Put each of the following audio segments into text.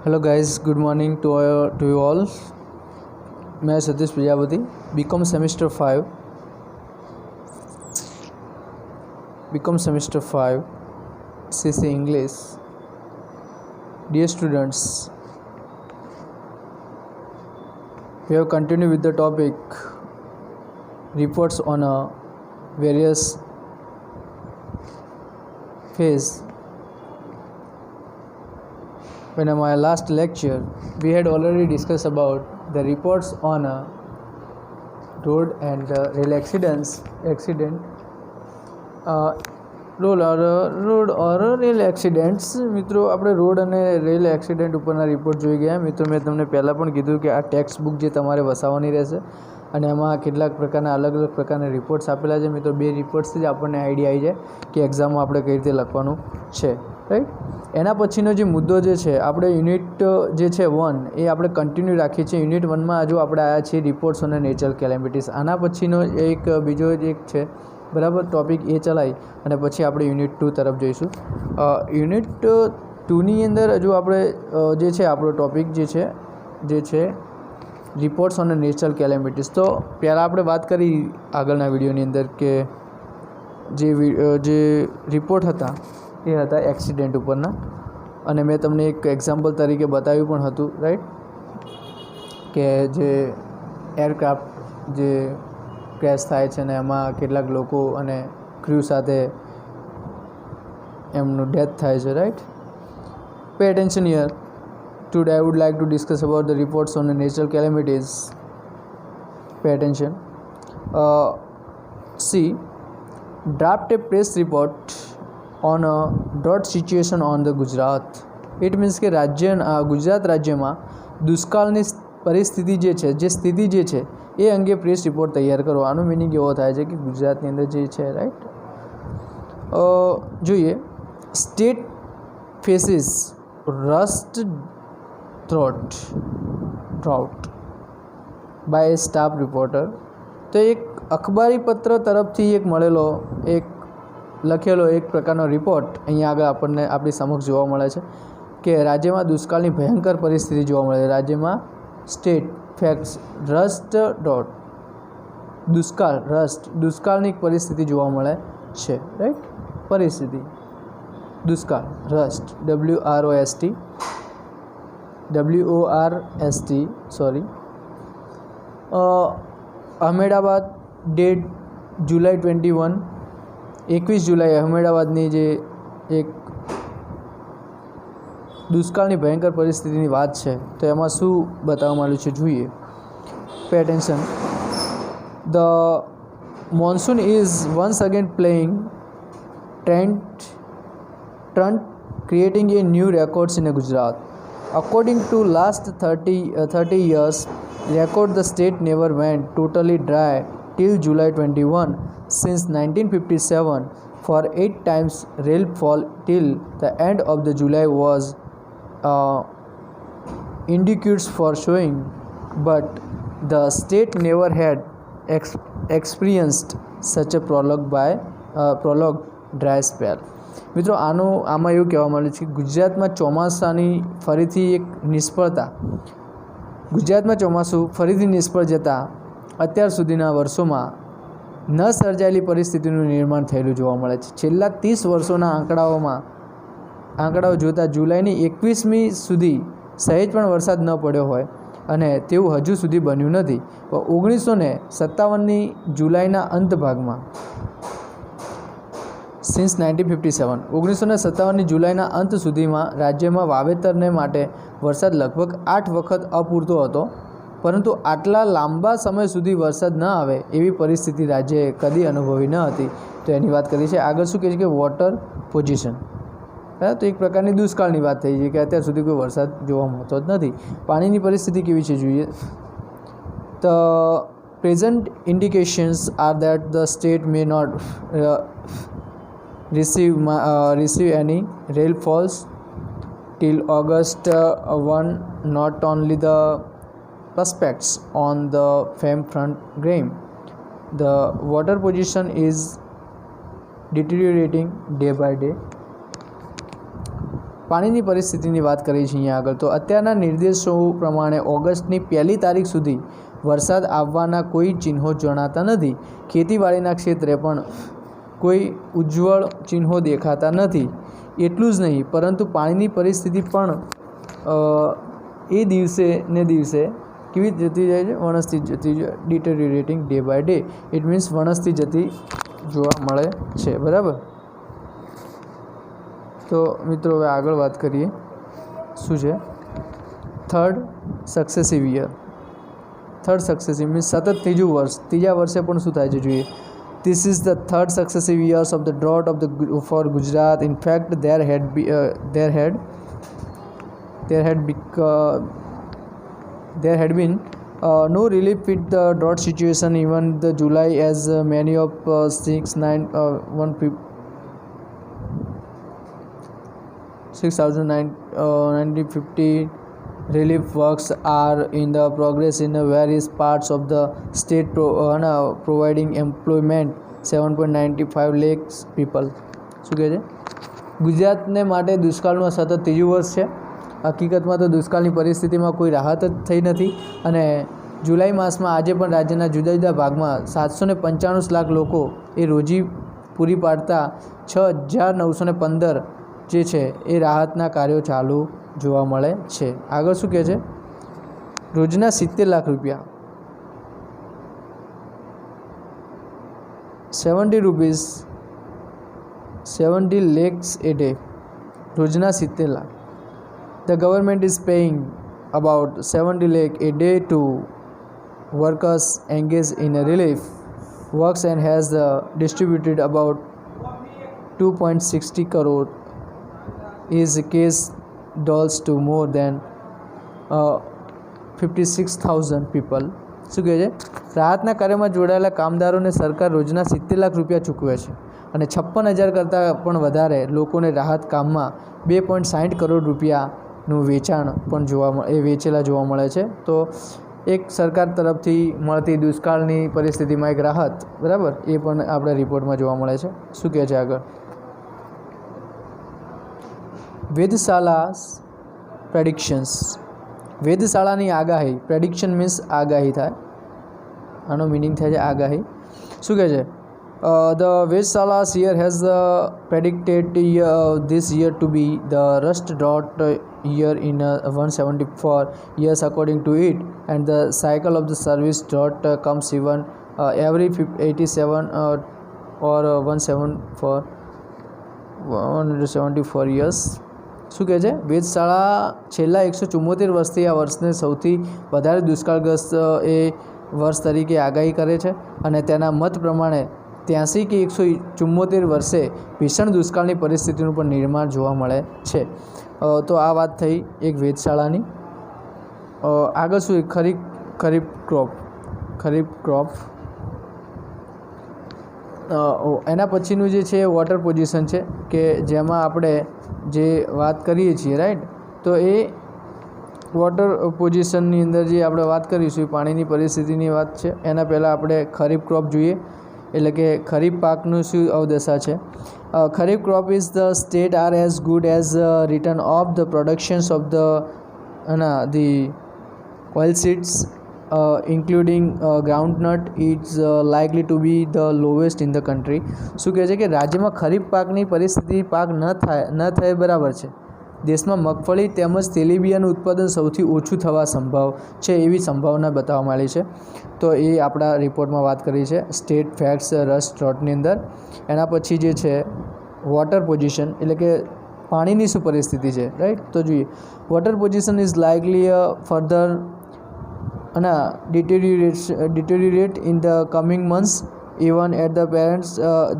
Hello guys, good morning to you all. मैं Satish Prajapati, BCom semester 5 CC English. Dear students, we have continued with the topic reports on a various phase. When in my last lecture we had already discussed about the reports on a road and rail road और rail accidents. मित्रों, આપણે road અને rail accident ઉપરના report જોઈ ગયા। મિત્રો, મેં તમને પહેલાં પણ કીધું કે આ ટેક્સ્ટ બુક જે તમારે વસાવવાની રહેશે અને એમાં કેટલાક પ્રકારના અલગ અલગ પ્રકારના રિપોર્ટ્સ આપેલા છે। મિત્રો, બે રિપોર્ટ્સથી જ આપણને આઈડિયા આવી જાય કે એક્ઝામમાં આપણે કઈ રીતે લખવાનું છે, રાઈટ। એના પછીનો જે મુદ્દો જે છે, આપણે યુનિટ જે છે 1 એ આપણે કન્ટિન્યુ રાખીએ છીએ। યુનિટ 1માં હજુ આપણે આવ્યા છીએ રિપોર્ટ્સ અને નેચરલ કેલેમિટીઝ। આના પછીનો એક બીજો એક છે, બરાબર, ટોપિક એ ચલાવી અને પછી આપણે યુનિટ 2 તરફ જઈશું। યુનિટ 2ની અંદર હજુ આપણે જે છે આપણો ટોપિક જે છે રિપોર્ટ્સ ઓન નેચરલ કેલેમિટીઝ। તો પહેલાં આપણે વાત કરી આગળના વિડીયોની અંદર કે જે રિપોર્ટ હતા એ હતા એક્સિડન્ટ ઉપરના, અને મેં તમને એક એક્ઝામ્પલ તરીકે બતાવ્યું પણ હતું, રાઈટ, કે જે એરક્રાફ્ટ જે ક્રેશ થાય છે ને એમાં કેટલાક લોકો અને ક્રૂ સાથે એમનું ડેથ થાય છે, right. Pay attention here. Today I would like to discuss about the reports on the natural calamities. Pay attention. See, draft a press report on a drought situation on the Gujarat. It means કે ગુજરાત રાજ્યમાં દુષ્કાળની પરિસ્થિતિ જે સ્થિતિ છે એ અંગે press report તૈયાર કરો। આનો મિનિંગ એવો થાય છે કે ગુજરાતની અંદર જે છે, રાઈટ, જોઈએ, state faces worst drought by a staff reporter. તો એક અખબારી પત્ર તરફથી એક મળેલો લખેલો એક પ્રકારનો રિપોર્ટ અહીંયા આગળ આપણને આપણી સમક્ષ જોવા મળે છે કે રાજ્યમાં દુષ્કાળની ભયંકર પરિસ્થિતિ જોવા મળે છે। રાજ્યમાં સ્ટેટ ફેક્ટ્સ રસ્ટ ડોટ દુષ્કાળની પરિસ્થિતિ જોવા મળે છે, રાઈટ। પરિસ્થિતિ દુષ્કાળ worst WORST sorry. Ahmedabad date July 21 July અહમેદાબાદની જે એક દુષ્કાળની ભયંકર પરિસ્થિતિની વાત છે તો એમાં શું બતાવવામાં આવ્યું છે, જોઈએ। Pay attention. The monsoon is once again playing truant, creating a new records in Gujarat. According to last 30 years record, the state never went totally dry till July 21. Since 1957, for 8 times rainfall till the end of the July was indicates for showing, but the state never had experienced such a prolonged dry spell. મિત્રો, આમાં એવું કહેવામાં આવ્યું છે કે ગુજરાતમાં ચોમાસાની ફરીથી નિષ્ફળ જતાં અત્યાર સુધીના વર્ષોમાં ન સર્જાયેલી પરિસ્થિતિનું નિર્માણ થયેલું જોવા મળે છે। છેલ્લા 30 વર્ષોના આંકડાઓ જોતાં જુલાઈની 21મી સુધી સહેજ પણ વરસાદ ન પડ્યો હોય અને તેવું હજુ સુધી બન્યું નથી। 1957ની જુલાઈના અંત ભાગમાં સિન્સ 1957ની જુલાઈના અંત સુધીમાં રાજ્યમાં વાવેતરને માટે વરસાદ લગભગ 8 વખત અપૂરતો હતો, પરંતુ આટલા લાંબા સમય સુધી વરસાદ ન આવે એવી પરિસ્થિતિ રાજ્યએ કદી અનુભવી ન હતી। તો એની વાત કરી છે। આગળ શું કહે છે કે વોટર પોઝિશન, તો એક પ્રકારની દુષ્કાળની વાત થઈ છે કે અત્યાર સુધી કોઈ વરસાદ જોવા મળતો જ નથી। પાણીની પરિસ્થિતિ કેવી છે, જોઈએ। The present indications are that the state may not receive any rainfalls till August 1. Not only the prospects on the farm front grim, the water position is deteriorating day by day. પાણીની પરિસ્થિતિની વાત કરીએ છીએ અહીંયા આગળ, તો અત્યારના નિર્દેશો પ્રમાણે ઓગસ્ટની 1લી તારીખ સુધી વરસાદ આવવાના કોઈ ચિહ્નો જણાતા નથી. ખેતીવાડીના ક્ષેત્રે પણ કોઈ ઉજ્જવળ ચિહ્નો દેખાતા નથી. એટલું જ નહીં, પરંતુ પાણીની પરિસ્થિતિ પણ એ દિવસે ને દિવસે કેવી જતી જાય છે, વણસતી જતી જાય, deteriorating day by day. It means વણસતી જતી જોવા મળે છે. બરાબર. તો મિત્રો હવે આગળ વાત કરીએ શું છે third successive year. Third successive means સતત ત્રીજું વર્ષ, ત્રીજા વર્ષે પણ શું થાય છે જોઈએ. This is the third successive years of the drought for Gujarat. In fact, there had been no relief with the drought situation even the July, as many of 6,950 relief works are in the progress in various parts of the state, providing employment 7.95 lakhs people. શું કહે છે? ગુજરાતને માટે દુષ્કાળનું સતત ત્રીજું વર્ષ છે. હકીકતમાં તો દુષ્કાળની પરિસ્થિતિમાં કોઈ રાહત જ થઈ નથી અને જુલાઈ માસમાં આજે પણ રાજ્યના જુદા જુદા ભાગમાં 795 લાખ લોકો એ રોજી પૂરી પાડતા 6,915 જે છે એ રાહતના કાર્યો ચાલુ જોવા મળે છે. આગળ શું કહે છે? રોજના 70 લાખ રૂપિયા, 70 lakhs a day, રોજના 70 lakh. The government is paying about 70 lakh a day to workers engaged in relief works and has distributed about 2.60 crore is case dolls to more than 56,000 people. શું કહે છે? રાહતના કાર્યમાં જોડાયેલા કામદારોને સરકાર રોજના 70 લાખ રૂપિયા ચૂકવે છે અને 56,000 કરતાં પણ વધારે લોકોને રાહત કામમાં 2.60 કરોડ રૂપિયાનું વેચાણ પણ વેચેલા જોવા મળે છે. તો એક સરકાર તરફથી મળતી દુષ્કાળની પરિસ્થિતિમાં એક રાહત, બરાબર, એ પણ આપણા રિપોર્ટમાં જોવા મળે છે. શું કહે છે આગળ? વેધશાળા પ્રેડિક્શન્સ. વેધશાળાની આગાહી. પ્રેડિક્શન મીન્સ આગાહી થાય, આનો મિનિંગ થાય છે આગાહી. શું કહે છે? The Vedshala's year has predicted this year to be the worst drought year in 174 years according to it, and the cycle of the service drought comes even every 87 or 174 years. શું કહે છે? વેધશાળા છેલ્લા 174 વર્ષથી આ વર્ષને સૌથી વધારે દુષ્કાળગ્રસ્ત એ વર્ષ તરીકે આગાહી કરે છે અને તેના મત પ્રમાણે 83 કે 174 વર્ષે ભીષણ દુષ્કાળની પરિસ્થિતિનું પણ નિર્માણ જોવા મળે છે. તો આ વાત થઈ એક વેધશાળાની. આગળ શું? ખરીફ ક્રોપ. એના પછીનું જે છે વોટર પોઝિશન છે કે જેમાં આપણે જે વાત કરીએ છીએ, રાઈટ. તો એ વોટર પોઝિશનની અંદર જે આપણે વાત કરીશું એ પાણીની પરિસ્થિતિની વાત છે. એના પહેલાં આપણે ખરીફ ક્રોપ જોઈએ, એટલે કે ખરીફ પાકનું શું અવદશા છે. Kharif crop is the state are as good as return of the productions of the oilseeds including groundnut is likely to be the lowest in the country. શું કહે છે કે રાજ્યમાં ખરીફ પાકની પરિસ્થિતિ પાક ન થાય બરાબર છે. દેશમાં મગફળી તેમજ તેલીબિયાનું ઉત્પાદન સૌથી ઓછું થવા સંભવ છે એવી સંભાવના બતાવવામાં આવી છે. તો એ આપણા રિપોર્ટમાં વાત કરી છે સ્ટેટ ફેક્ટ્સ રસ ડ્રોટની અંદર. એના પછી જે છે વોટર પોઝિશન, એટલે કે પાણીની શું પરિસ્થિતિ છે, રાઈટ. તો જોઈએ water position is likely further deteriorate in the coming months, even at the parents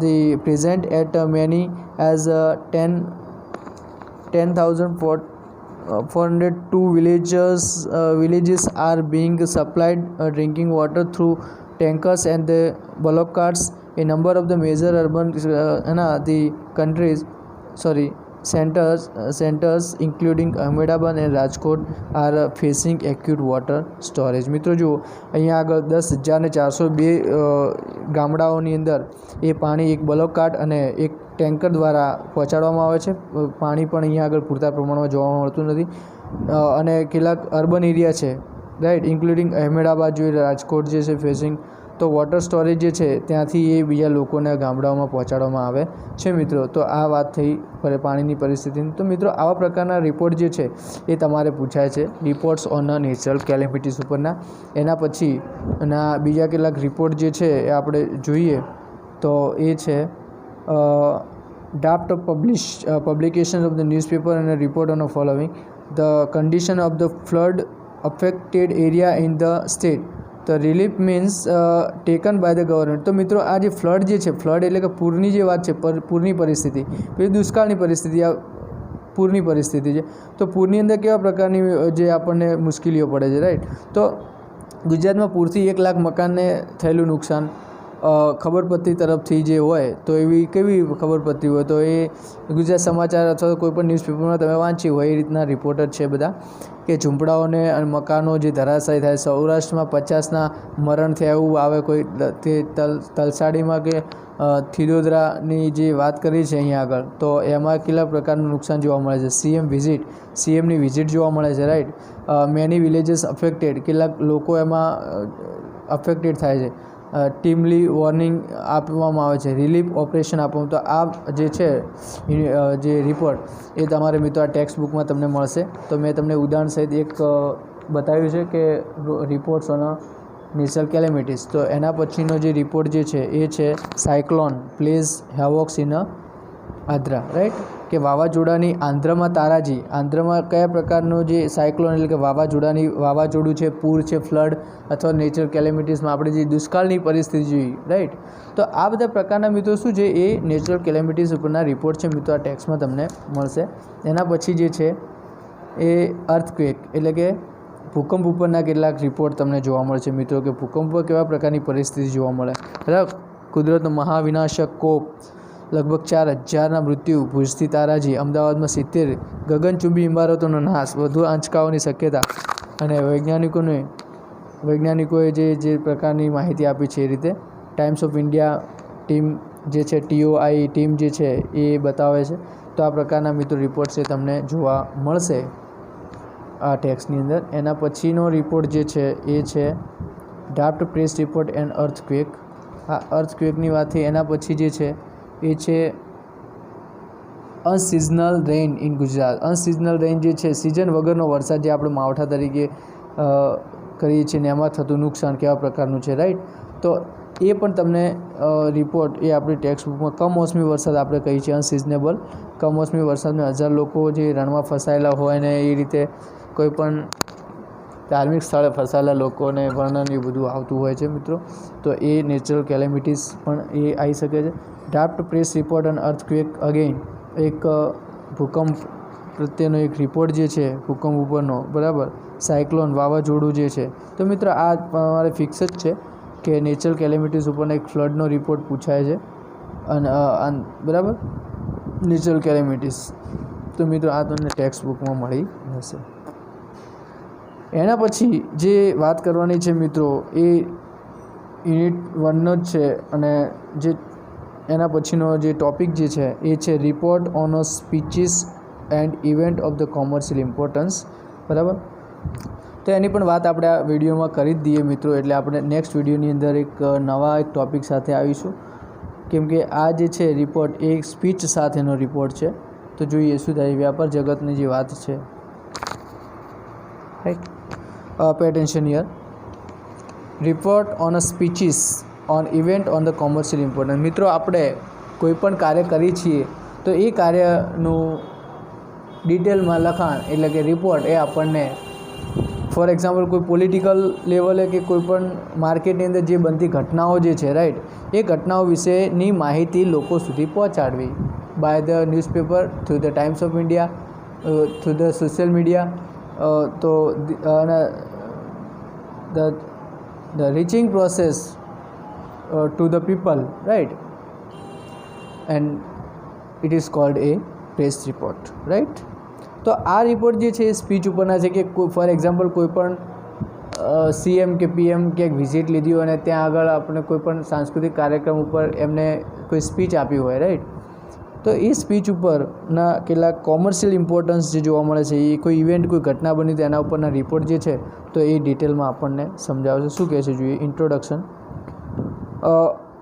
the present at many as 10,402 villages are being supplied drinking water through tankers and the bullock carts. A number of the major urban centers including Ahmedabad and Rajkot are facing acute water storage. મિત્રો જુઓ અહીંયા આગળ 10,402 ગામડાઓની અંદર એ પાણી એક block cart અને એક ટેન્કર દ્વારા પહોંચાડવામાં આવે છે. પાણી પણ અહીંયા આગળ પૂરતા પ્રમાણમાં જોવા મળતું નથી. અને કેટલાક અર્બન એરિયા છે, રાઈટ, ઇન્ક્લુડિંગ અહેમદાબાદ જોઈએ, રાજકોટ જે છે ફેસિંગ, તો વોટર સ્ટોરેજ જે છે ત્યાંથી એ બીજા લોકોને ગામડાઓમાં પહોંચાડવામાં આવે છે મિત્રો. તો આ વાત થઈ પાણીની પરિસ્થિતિની. તો મિત્રો આવા પ્રકારના રિપોર્ટ જે છે એ તમારે પૂછાય છે રિપોર્ટ્સ ઓન નેચરલ કેલેમિટીઝ ઉપરના. એના પછી એના બીજા કેટલાક રિપોર્ટ જે છે એ આપણે જોઈએ તો એ છે draft of publication of the newspaper and a report on the following: the condition of the flood affected area in the state, the relief means taken by the government. તો મિત્રો આ જે ફ્લડ જે છે, ફ્લડ એટલે કે પૂરની જે વાત છે, પૂરની પરિસ્થિતિ, પછી દુષ્કાળની પરિસ્થિતિ, આ પૂરની પરિસ્થિતિ છે. તો પૂરની અંદર કેવા પ્રકારની જે આપણને મુશ્કેલીઓ પડે છે, રાઈટ. તો ગુજરાતમાં પૂરથી 1 લાખ મકાનને થયેલું નુકસાન ખબરપત્રી તરફથી જે હોય તો એવી કેવી ખબરપત્રી હોય તો એ ગુજરાત સમાચાર અથવા કોઈપણ ન્યૂઝપેપરમાં તમે વાંચ્યું હોય એ રીતના રિપોર્ટર છે બધા, કે ઝૂંપડાઓને અને મકાનો જે ધરાશાયી થાય. સૌરાષ્ટ્રમાં 50ના મરણ થયા એવું આવે કોઈ તે તલસાડીમાં કે થિરોદરાની જે વાત કરી છે અહીંયા આગળ, તો એમાં કેટલા પ્રકારનું નુકસાન જોવા મળે છે. સીએમની વિઝિટ જોવા મળે છે, રાઈટ. મેની વિલેજીસ અફેક્ટેડ, કેટલાક લોકો એમાં અફેક્ટેડ થાય છે. ટીમલી વોર્નિંગ આપવામાં આવે છે, રિલીફ ઓપરેશન આપવામાં. તો આ જે છે જે રિપોર્ટ એ તમારે મિત્રો આ ટેક્સ્ટ બુકમાં તમને મળશે. તો મેં તમને ઉદાહરણ સહિત એક બતાવ્યું છે કે રિપોર્ટ્સ ઓન નેચરલ કેલેમિટીઝ. તો એના પછીનો જે રિપોર્ટ જે છે એ છે cyclone plays havocs in Andhra, right, કે વાવાઝોડાની આંધ્રમાં તારાજી. આંધ્રમાં કયા પ્રકારનું જે સાયક્લોન એટલે કે વાવાઝોડું છે, પૂર છે, ફ્લડ અથવા નેચરલ કેલેમિટીઝમાં આપણે જે દુષ્કાળની પરિસ્થિતિ જોઈ, રાઈટ. તો આ બધા પ્રકારના મિત્રો શું છે એ નેચરલ કેલેમિટીઝ ઉપરના રિપોર્ટ છે મિત્રો, આ ટેક્સ્ટમાં તમને મળશે. એના પછી જે છે એ અર્થક્વેક એટલે કે ભૂકંપ ઉપરના કેટલાક રિપોર્ટ તમને જોવા મળે છે મિત્રો, કે ભૂકંપ પર કેવા પ્રકારની પરિસ્થિતિ જોવા મળે, બરાબર. કુદરતનો મહાવિનાશક કોપ, લગભગ 4000ના મૃત્યુ, ભુજથી તારાજી, અમદાવાદમાં 70, ગગનચુંબી ઇમારતોનો નાશ, વધુ આંચકાઓની શક્યતા. અને વૈજ્ઞાનિકોએ જે પ્રકારની માહિતી આપી છે એ રીતે ટાઈમ્સ ઓફ ઇન્ડિયા ટીમ જે છે, TOI ટીમ જે છે એ બતાવે છે. તો આ પ્રકારના મિત્રો રિપોર્ટ્સ એ તમને જોવા મળશે આ ટેક્સની અંદર. એના પછીનો રિપોર્ટ જે છે એ છે draft press report and earthquake. આ અર્થક્વેકની વાત થઈ. એના પછી જે છે એ છે અનસિઝનલ રેઇન ઇન ગુજરાત. અનસિઝનલ રેઇન જે છે સિઝન વગરનો વરસાદ, જે આપણે માવઠા તરીકે કરીએ છીએ ને એમાં થતું નુકસાન કેવા પ્રકારનું છે, રાઈટ. તો એ પણ તમને રિપોર્ટ એ આપણી ટેક્સ્ટ બુકમાં કમોસમી વરસાદ આપણે કહીએ છીએ, અનસિઝનેબલ. કમોસમી વરસાદમાં 1000 લોકો જે રણમાં ફસાયેલા હોય ને એ રીતે કોઈપણ ધાર્મિક સ્થળે ફસાયેલા લોકોને વર્ણન એ બધું આવતું હોય છે મિત્રો. તો એ નેચરલ કેલેમિટીઝ પણ એ આવી શકે છે. ડ્રાફ્ટ પ્રેસ રિપોર્ટ અને અર્થક્વેક અગેઇન એક ભૂકંપ પ્રત્યેનો એક રિપોર્ટ જે છે ભૂકંપ ઉપરનો, બરાબર. સાયક્લોન વાવાઝોડું જે છે. તો મિત્રો આ તમારે ફિક્સ જ છે કે નેચરલ કેલેમિટીઝ ઉપરનો એક ફ્લડનો રિપોર્ટ પૂછાય છે અને બરાબર નેચરલ કેલેમિટીઝ. તો મિત્રો આ તમને ટેક્સ્ટ બુકમાં મળી જશે. એના પછી જે વાત કરવાની છે મિત્રો એ યુનિટ 1નો જ છે. અને જે એના પછીનો જે ટૉપિક જે છે એ છે report on speeches and event of the commercial importance, બરાબર. તો એની પણ વાત આપણે આ વિડીયોમાં કરી જ દઈએ મિત્રો. એટલે આપણે નેક્સ્ટ વિડીયોની અંદર એક ટૉપિક સાથે આવીશું, કેમ કે આ જે છે રિપોર્ટ એ સ્પીચ સાથેનો રિપોર્ટ છે. તો જોઈએ શું થાય. વ્યાપાર જગતની જે વાત છે, right. Pay attention here. Report on speeches on event on the commercial importance. મિત્રો આપણે કોઈપણ કાર્ય કરીએ છીએ તો એ કાર્યનું ડિટેલમાં લખાણ એટલે કે રિપોર્ટ એ આપણને, ફોર એક્ઝામ્પલ કોઈ પોલિટિકલ લેવલે કે કોઈપણ માર્કેટની અંદર જે બનતી ઘટનાઓ જે છે, રાઈટ, એ ઘટનાઓ વિશેની માહિતી લોકો સુધી પહોંચાડવી by the newspaper, through the Times of India, through the social media. તો the reaching process to the people, right, and it is called a press report, right. તો આ રિપોર્ટ જે છે એ સ્પીચ ઉપરના છે, કે ફોર એક્ઝામ્પલ કોઈ પણ CM કે PM ક્યાંક વિઝિટ લીધી હોય અને ત્યાં આગળ આપણે કોઈ પણ સાંસ્કૃતિક કાર્યક્રમ ઉપર એમને કોઈ સ્પીચ આપી હોય, રાઈટ. તો એ સ્પીચ ઉપરના કેટલાક કોમર્શિયલ ઇમ્પોર્ટન્સ જે જોવા મળે છે, એ કોઈ ઇવેન્ટ કોઈ ઘટના બની તો એના ઉપરના રિપોર્ટ જે છે તો એ ડિટેલમાં આપણને સમજાવશે. શું કહે છે જોઈએ ઇન્ટ્રોડક્શન.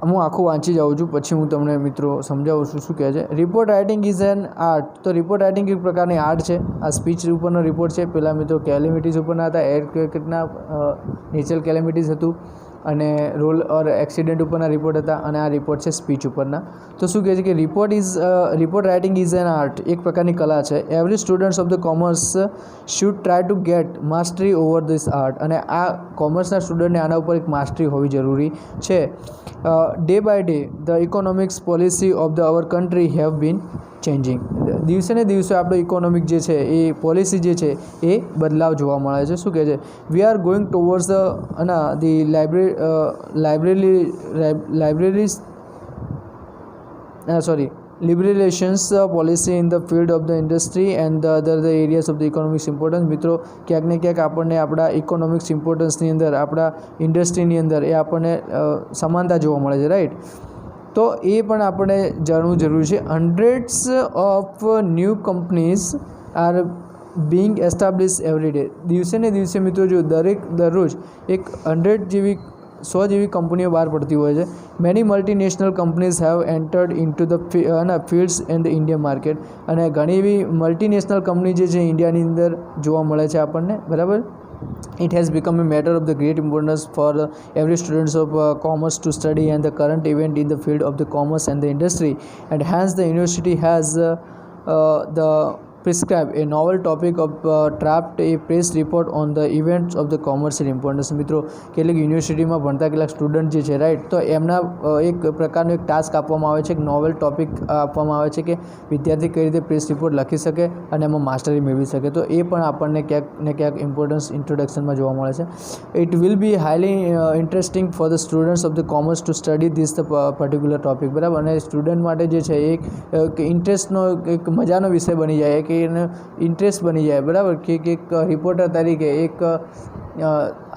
હું આખું વાંચી જાઉં છું, પછી હું તમને મિત્રો સમજાવું છું શું કહે છે. Report writing is an art. તો રિપોર્ટ રાઇટિંગ એક પ્રકારની આર્ટ છે. આ સ્પીચ ઉપરનો રિપોર્ટ છે. પહેલાં મિત્રો કેલેમિટીઝ ઉપરના હતા, એરક્વેકના નેચરલ કેલેમિટીઝ હતું, અને રોલ ઓર એક્સિડન્ટ ઉપરના રિપોર્ટ હતા, અને આ રિપોર્ટ છે સ્પીચ ઉપરના. તો શું કહે છે કે report writing is an art, એક પ્રકારની કલા છે. Every students of the commerce should try to gate mastery over this art. અને આ કોમર્સના સ્ટુડન્ટને આના ઉપર એક માસ્ટરી હોવી જરૂરી છે. Day by day the economics policy of the our country have been changing. દિવસે ને દિવસે આપણો ઇકોનોમિક જે છે એ પોલિસી જે છે એ બદલાવ જોવા મળે છે. શું કહે છે, we are going towards the liberalizations policy in the field of the industry and the other areas of the economics importance. મિત્રો ક્યાંક ને ક્યાંક આપણને આપણા ઇકોનોમિક્સ ઇમ્પોર્ટન્સની અંદર, આપણા ઇન્ડસ્ટ્રીની અંદર એ આપણને સમાનતા જોવા મળે છે, રાઈટ. તો એ પણ આપણે જાણવું જરૂરી છે. Hundreds of new companies R Bing establish every day. દિવસે ને દિવસે મિત્રો જો દરરોજ એક 100 જેવી કંપનીઓ બહાર પડતી હોય છે. Many multinational companies have entered into the fields in the Indian market. અને ઘણી એવી મલ્ટીનેશનલ કંપની જે છે ઇન્ડિયાની અંદર જોવા મળે છે આપણને, બરાબર. It has become a matter of the great importance for every students of commerce to study and the current event in the field of the commerce and the industry, and hence the university has the prescribed a novel topic of draft a press report on the events of the commercial importance. મિત્રો કેટલીક યુનિવર્સિટીમાં ભણતા કેટલાક student જે છે, right, તો એમના એક પ્રકારનો એક ટાસ્ક આપવામાં આવે છે, એક નોવેલ ટોપિક આપવામાં આવે છે કે વિદ્યાર્થી કઈ રીતે પ્રેસ રિપોર્ટ લખી શકે અને એમાં માસ્ટરી મેળવી શકે. તો એ પણ આપણને ક્યાંક ને ક્યાંક ઇમ્પોર્ટન્સ ઇન્ટ્રોડક્શનમાં જોવા મળે છે. It will be highly interesting for the students of the commerce to study this the particular topic, બરાબર. અને સ્ટુડન્ટ માટે જે છે એક ઇન્ટરેસ્ટનો એક મજાનો વિષય બની જાય, કે એને ઇન્ટરેસ્ટ બની જાય, બરાબર. કે એક રિપોર્ટર તરીકે, એક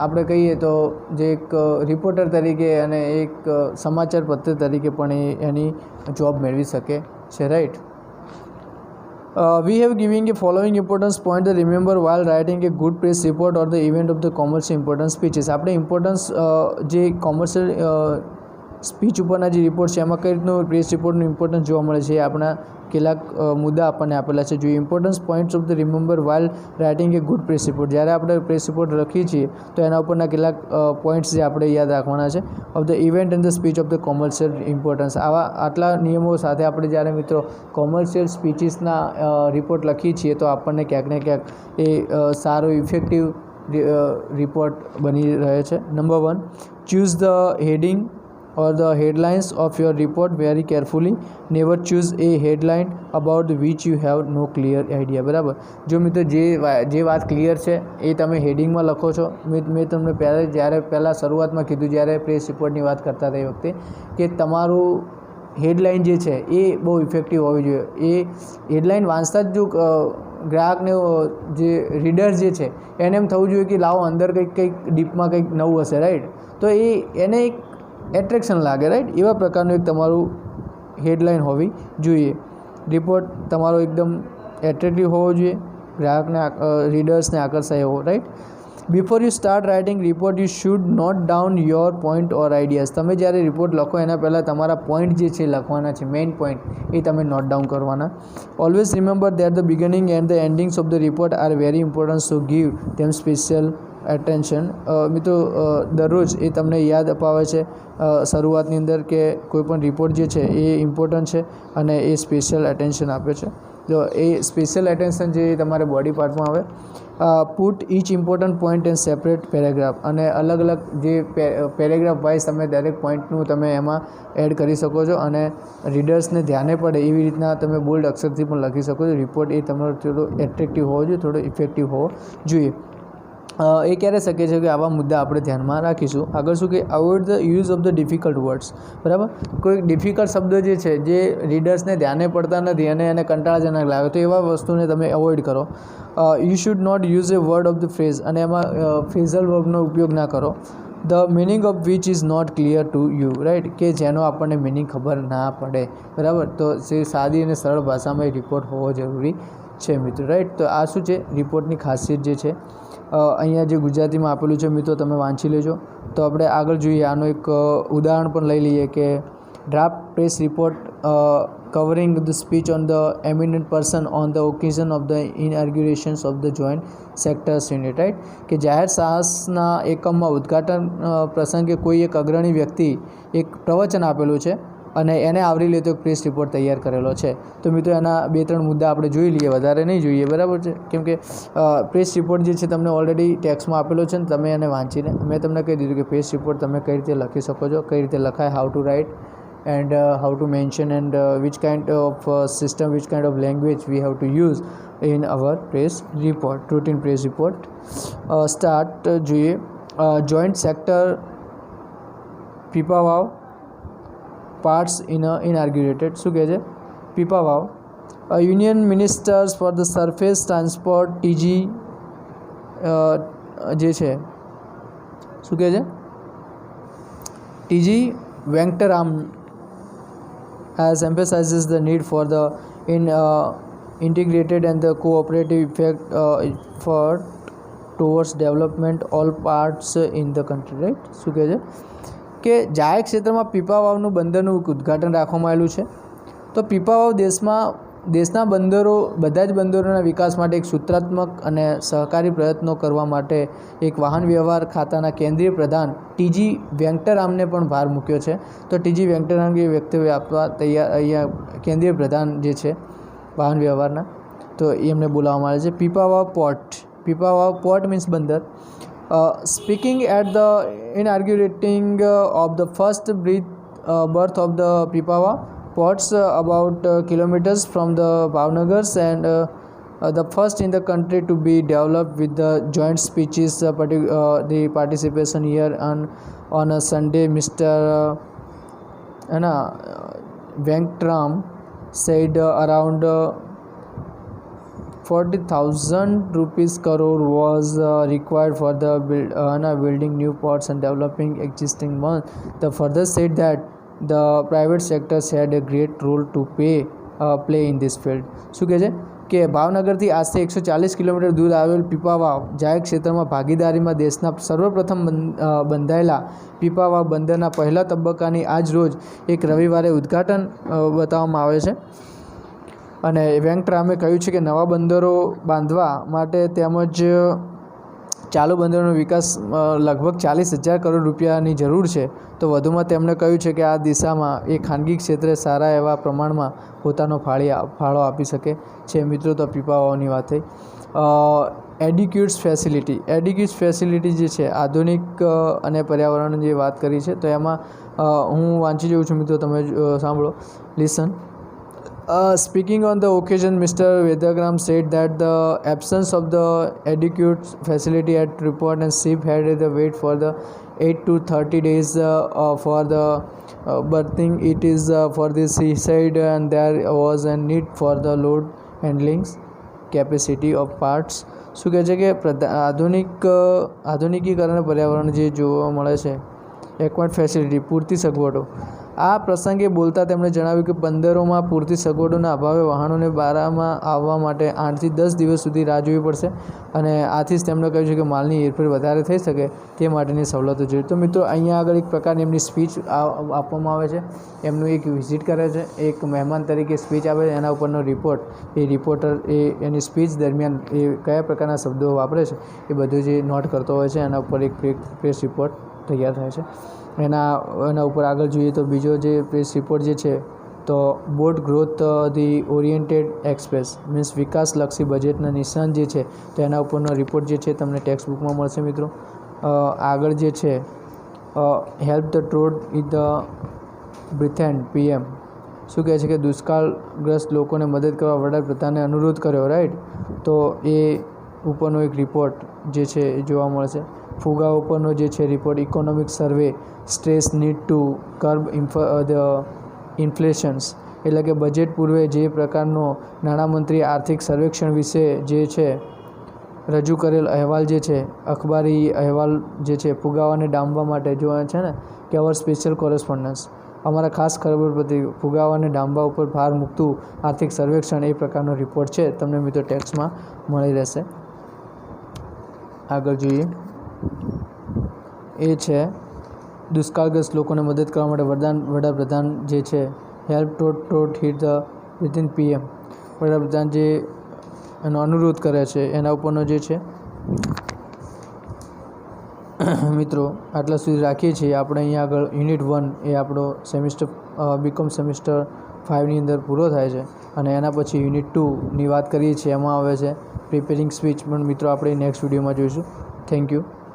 આપણે કહીએ તો જે એક રિપોર્ટર તરીકે અને એક સમાચાર પત્ર તરીકે પણ એની જોબ મેળવી શકે છે, right. We have given a following importance point that remember while writing a good press report or the event of the commercial importance speeches. આપણે ઇમ્પોર્ટન્સ જે કોમર્શિયલ સ્પીચ ઉપરના જે રિપોર્ટ છે એમાં કઈ રીતનું પ્રેસ રિપોર્ટનું ઇમ્પોર્ટન્સ જોવા મળે છે, આપણા કેટલાક મુદ્દા આપણને આપેલા છે. જોઈએ importance points of the remember while writing A good press report. જ્યારે આપણે પ્રેસ રિપોર્ટ લખીએ છીએ તો એના ઉપરના કેટલાક પોઈન્ટ્સ જે આપણે યાદ રાખવાના છે. Of the event and the speech of the commercial importance. આટલા નિયમો સાથે આપણે જ્યારે મિત્રો કોમર્શિયલ સ્પીચીસના રિપોર્ટ લખીએ છીએ તો આપણને ક્યાંક ને ક્યાંક એ સારો ઇફેક્ટિવ રિપોર્ટ બની રહે છે. Number 1, choose the heading or the headlines of your report very carefully. Never choose a headline about which you have no clear idea, બરાબર. જો મિત્રો જે વાત ક્લિયર છે એ તમે હેડિંગમાં લખો છો. મેં તમને પહેલાં શરૂઆતમાં કીધું જ્યારે પ્રેસ રિપોર્ટની વાત કરતા હતા એ વખતે, કે તમારું હેડલાઇન જે છે એ બહુ ઇફેક્ટિવ હોવી જોઈએ. એ હેડલાઇન વાંચતા જ જો ગ્રાહકને, જે રીડર જે છે એને એમ થવું જોઈએ કે લાવો અંદર કંઈક ડીપમાં કંઈક નવું હશે, રાઈટ. તો એને એક એટ્રેક્શન લાગે, રાઈટ. એવા પ્રકારનું એક તમારું હેડલાઇન હોવી જોઈએ. રિપોર્ટ તમારો એકદમ એટ્રેક્ટિવ હોવો જોઈએ, ગ્રાહકને, રીડર્સને આકર્ષાય એવો, right. Before you start writing report you should note down your point or ideas. તમે જ્યારે રિપોર્ટ લખો એના પહેલાં તમારા પોઈન્ટ જે છે લખવાના છે, મેઇન પોઈન્ટ એ તમે નોટ ડાઉન કરવાના. Always remember that the beginning and the endings of the report are very important, so give them special attention. મિત્રો દરરોજ એ તમને યાદ અપાવે છે શરૂઆતની અંદર કે કોઈપણ રિપોર્ટ જે છે એ ઇમ્પોર્ટન્ટ છે અને એ સ્પેશિયલ એટેન્શન આપે છે. તો એ સ્પેશિયલ એટેન્શન જે તમારે બોડી પાર્ટમાં આવે. Put each important point and separate paragraph. અને અલગ અલગ જે પેરેગ્રાફ વાઇઝ તમે દરેક પોઈન્ટનું તમે એમાં એડ કરી શકો છો અને રીડર્સને ધ્યાને પડે એવી રીતના તમે બોલ્ડ અક્ષરથી પણ લખી શકો છો. રિપોર્ટ એ તમારો થોડો એટ્રેક્ટિવ હોવો જોઈએ, થોડો ઇફેક્ટિવ હોવો જોઈએ. એ ક્યારે શક્ય છે કે આવા મુદ્દા આપણે ધ્યાનમાં રાખીશું. આગળ શું કે avoid the use of the difficult words, બરાબર. કોઈ ડિફિકલ્ટ શબ્દ જે છે જે રીડર્સને ધ્યાને પડતા નથી અને એને કંટાળાજનક લાગે તો એવા વસ્તુને તમે અવોઇડ કરો. You should not use a word of the phrase. અને એમાં ફ્રેઝલ વર્બનો ઉપયોગ ના કરો. The meaning of which is not clear to you, right, કે જેનો આપણને મિનિંગ ખબર ના પડે, બરાબર. તો જે સાદી અને સરળ ભાષામાં એ રિપોર્ટ હોવો જરૂરી છે મિત્રો, રાઈટ. તો આ શું છે રિપોર્ટની ખાસિયત જે છે. અહીંયા જે ગુજરાતીમાં આપેલું છે મિત્રો તમે વાંચી લેજો. તો આપણે આગળ જોઈએ, આનું એક ઉદાહરણ પણ લઈ લઈએ કે draft press report covering the speech on the eminent person on the occasion of the inaugurations of the joint sectors unit, right, કે જાહેર સાહસના એકમમાં ઉદ્ઘાટન પ્રસંગે કોઈ એક અગ્રણી વ્યક્તિ એક પ્રવચન આપેલું છે અને એને આવરી લેતો એક પ્રેસ રિપોર્ટ તૈયાર કરેલો છે. તો મિત્રો એના 2-3 મુદ્દા આપણે જોઈ લઈએ, વધારે નહીં જોઈએ, બરાબર છે, કેમ કે પ્રેસ રિપોર્ટ જે છે તમને ઓલરેડી ટેક્સ્ટમાં આપેલો છે ને તમે એને વાંચીને મેં તમને કહી દીધું કે પ્રેસ રિપોર્ટ તમે કઈ રીતે લખી શકો છો, કઈ રીતે લખાય, how to write and how to mention and which kind of system, which kind of language we have to use in our press report, routine press report. Start જોઈએ. Joint sector Pipavav parts inaugurated. શું કહે છે Pipavav, union ministers for the surface transport TG જે છે શું કહે છે TG વેંકટરામ has emphasizes the need for the integrated and the cooperative effort towards development all parts in the country, right. શું કહે છે કે જાહેર ક્ષેત્રમાં પીપાવાવનું બંદરનું ઉદ્ઘાટન રાખવામાં આવેલું છે. તો પીપાવાવ દેશના બંદરો બધા જ બંદરોના વિકાસ માટે એક સૂત્રાત્મક અને સહકારી પ્રયત્નો કરવા માટે એક વાહન વ્યવહાર ખાતાના કેન્દ્રીય પ્રધાન ટીજી વેંકટરામને પણ ભાર મૂક્યો છે. તો ટીજી વેંકટરામ એ વક્તવ્ય આપવા તૈયાર અહીંયા કેન્દ્રીય પ્રધાન જે છે વાહન વ્યવહારના, તો એમને બોલાવવામાં આવે છે. પીપાવાવ પોર્ટ મીન્સ બંદર. Speaking at the inaugurating of the first berth of the Pipavav ports about kilometers from the Bhavnagars and the first in the country to be developed with the joint speeches the participation here on a Sunday. Mr. Venkatram said around 40,000 rupees crore was required for the building new ports and developing existing ones. The further said that the private sectors had a great role to play in this field. શું કહે છે કે ભાવનગરથી આજથી 140 kilometre દૂર આવેલ પીપાવાવ જાહેર ક્ષેત્રમાં ભાગીદારીમાં દેશના સર્વપ્રથમ બંધાયેલા પીપાવાવ બંદરના પહેલા તબક્કાની આજ રોજ એક રવિવારે ઉદ્ઘાટન બતાવવામાં આવે છે. અને વેંકટરામે કહ્યું છે કે નવા બંદરો બાંધવા માટે તેમજ ચાલુ બંદરોનો વિકાસ લગભગ 40,000 કરોડ રૂપિયાની જરૂર છે. તો વધુમાં તેમણે કહ્યું છે કે આ દિશામાં એ ખાનગી ક્ષેત્રે સારા એવા પ્રમાણમાં પોતાનો ફાળો આપી શકે છે. મિત્રો તો પીપાવાવની વાત થઈ. એડિક્યુટ્સ ફેસિલિટી જે છે આધુનિક અને પર્યાવરણની જે વાત કરી છે તો એમાં હું વાંચી જઉં છું મિત્રો, તમે સાંભળો, listen. Speaking on the occasion, Mr. Venkatram said that the absence of the adequate facility at port and ship had the wait for the 8 to 30 days for the berthing. It is for the seaside and there was a need for the load handling capacity of parts. શું કહે છે કે આધુનિકીકરણ પર્યાવરણ જે જોવા મળે છે એક્વાયર્ડ ફેસિલિટી પૂરતી સગવડો. આ પ્રસંગે બોલતા તેમણે જણાવ્યું કે બંદરોમાં પૂરતી સગવડોના અભાવે વાહનોને બારામાં આવવા માટે 8 થી 10 દિવસ સુધી રાહ જોવી પડશે અને આથી જ તેમણે કહ્યું છે કે માલની હેરફેર વધારે થઈ શકે તે માટેની સવલતો જોઈએ. તો મિત્રો અહીંયા આગળ એક પ્રકારની એમની સ્પીચ આપવામાં આવે છે, એમનું એક વિઝિટ કરે છે, એક મહેમાન તરીકે સ્પીચ આપે છે, એના ઉપરનો રિપોર્ટ એ રિપોર્ટર એની સ્પીચ દરમિયાન એ કયા પ્રકારના શબ્દો વાપરે છે એ બધું જે નોટ કરતો હોય છે, એના ઉપર એક પ્રેસ રિપોર્ટ તૈયાર થાય છે. એના ઉપર આગળ જોઈએ તો બીજો જે પ્રેસ રિપોર્ટ જે છે તો boat growth the oriented express means વિકાસલક્ષી બજેટના નિશાન જે છે તો એના ઉપરનો રિપોર્ટ જે છે તમને ટેક્સ્ટ બુકમાં મળશે મિત્રો. આગળ જે છે help the trod with the બ્રિથેન્ડ PM શું કહે છે કે દુષ્કાળગ્રસ્ત લોકોને મદદ કરવા વડાપ્રધાને અનુરોધ કર્યો, રાઈટ. તો એ ઉપરનો એક રિપોર્ટ જે છે એ જોવા મળશે. ફુગા ઉપરનો જે છે report economic survey stress need to curb inflations એટલે કે બજેટ પૂર્વે જે પ્રકારનો નાણામંત્રી આર્થિક સર્વેક્ષણ વિશે જે છે રજૂ કરેલ અહેવાલ જે છે, અખબારી અહેવાલ જે છે, ફુગાવાને ડામવા માટે જો છે ને કે અવર સ્પેશિયલ કોરેસ્પોન્ડન્સ, અમારા ખાસ ખબરપત્રી ફુગાવાને ડામવા ઉપર ભાર મૂકતું આર્થિક સર્વેક્ષણ, એ પ્રકારનો રિપોર્ટ છે તમને મિત્રો ટેક્સ્ટમાં મળી રહેશે. આગળ જોઈએ, એ છે દુષ્કાળગ્રસ્ત લોકોને મદદ કરવા માટે વડાપ્રધાન જે છે help tot hit the within PM, વડાપ્રધાન જે એનો અનુરોધ કરે છે એના ઉપરનો જે છે. મિત્રો આટલા સુધી રાખીએ છીએ. આપણે અહીંયા આગળ યુનિટ 1 એ આપણો સેમિસ્ટર બીકોમ સેમિસ્ટર 5ની અંદર પૂરો થાય છે અને એના પછી યુનિટ 2ની વાત કરીએ છીએ. એમાં આવે છે પ્રિપેરિંગ સ્પીચ. પણ મિત્રો આપણે નેક્સ્ટ વિડીયોમાં જોઈશું. Thank you.